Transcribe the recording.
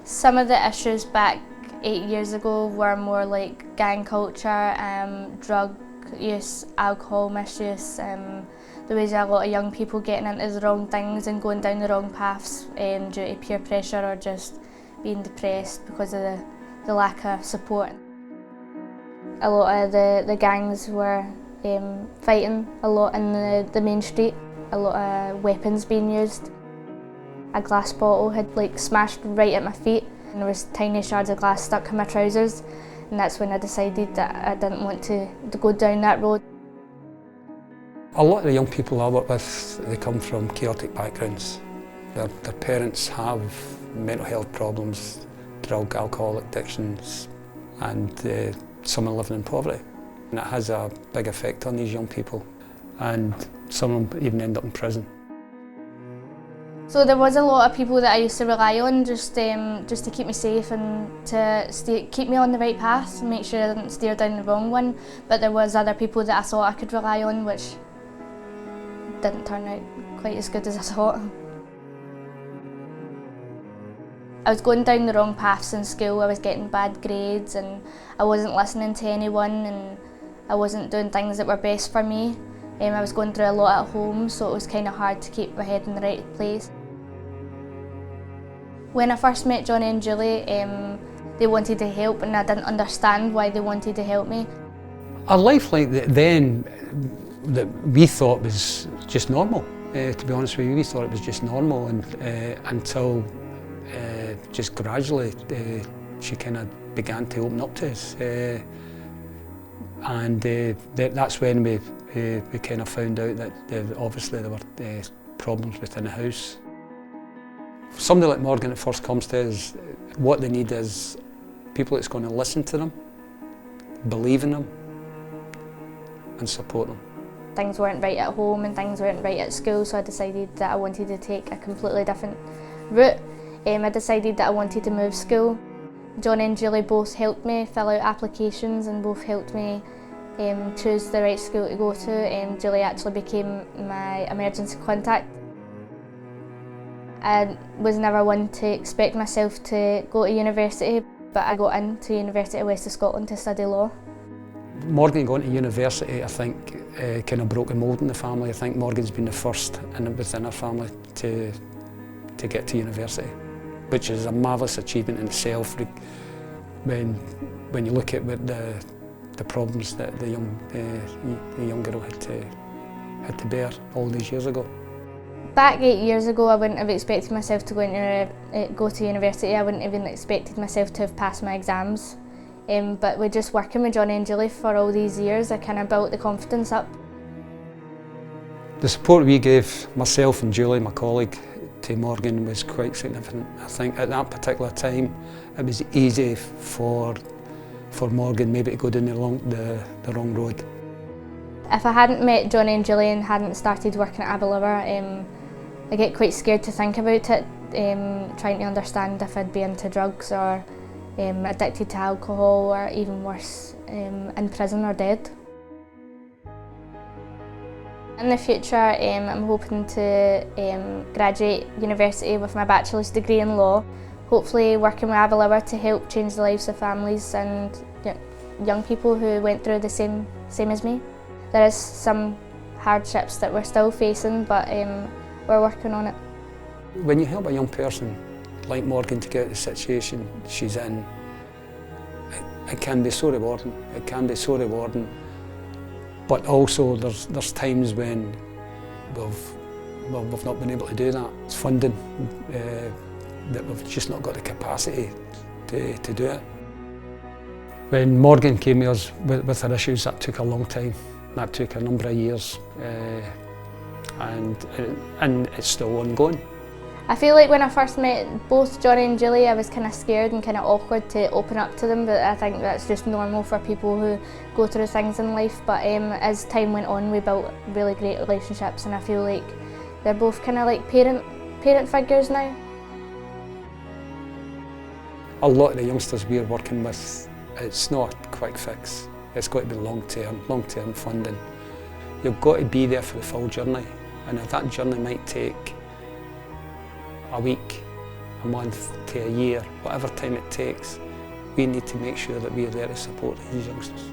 Some of the issues back 8 years ago were more like gang culture, drug use, alcohol misuse, the ways a lot of young people getting into the wrong things and going down the wrong paths due to peer pressure or just being depressed because of the lack of support. A lot of the gangs were fighting a lot in the main street, a lot of weapons being used. A glass bottle had smashed right at my feet and there was tiny shards of glass stuck in my trousers, and that's when I decided that I didn't want to go down that road. A lot of the young people I work with, they come from chaotic backgrounds. Their parents have mental health problems, drug, alcohol addictions, and some are living in poverty. And it has a big effect on these young people, and some of them even end up in prison. So there was a lot of people that I used to rely on just to keep me safe and to keep me on the right path and make sure I didn't steer down the wrong one. But there was other people that I thought I could rely on, which didn't turn out quite as good as I thought. I was going down the wrong paths in school. I was getting bad grades and I wasn't listening to anyone and I wasn't doing things that were best for me. I was going through a lot at home, so it was kind of hard to keep my head in the right place. When I first met Johnny and Julie, they wanted to help and I didn't understand why they wanted to help me. A life like that then, that we thought was just normal, to be honest with you. We thought it was just normal until just gradually she kind of began to open up to us. That's when we kind of found out that obviously there were problems within the house. Somebody like Morgan that first comes to us, what they need is people that's going to listen to them, believe in them and support them. Things weren't right at home and things weren't right at school, so I decided that I wanted to take a completely different route. I decided that I wanted to move school. Johnny and Julie both helped me fill out applications and both helped me choose the right school to go to. Julie actually became my emergency contact. I was never one to expect myself to go to university, but I got into University of West of Scotland to study law. Morgan going to university, I think, kind of broke the mould in the family. I think Morgan's been the first within our family to get to university, which is a marvellous achievement in itself when you look at what the problems that the young girl had to bear all these years ago. Back 8 years ago, I wouldn't have expected myself to go to university. I wouldn't even expected myself to have passed my exams. But with just working with Johnny and Julie for all these years, I kind of built the confidence up. The support we gave myself and Julie, my colleague, to Morgan was quite significant. I think at that particular time, it was easy for Morgan maybe to go down the wrong road. If I hadn't met Johnny and Julie and hadn't started working at Aberlour, I get quite scared to think about it, trying to understand if I'd be into drugs or addicted to alcohol or even worse, in prison or dead. In the future, I'm hoping to graduate university with my bachelor's degree in law, hopefully working with Aberlour to help change the lives of families and young people who went through the same as me. There is some hardships that we're still facing, but we're working on it. When you help a young person like Morgan to get out of the situation she's in, it can be so rewarding. It can be so rewarding. But also there's times when we've not been able to do that. It's funding that we've just not got the capacity to do it. When Morgan came to us with her issues, that took a long time. That took a number of years, and it's still ongoing. I feel like when I first met both Johnny and Julie, I was kind of scared and kind of awkward to open up to them, but I think that's just normal for people who go through things in life. But as time went on, we built really great relationships, and I feel like they're both kind of like parent figures now. A lot of the youngsters we're working with, it's not a quick fix. It's got to be long-term funding. You've got to be there for the full journey, and if that journey might take a week, a month to a year, whatever time it takes, we need to make sure that we're there to support these youngsters.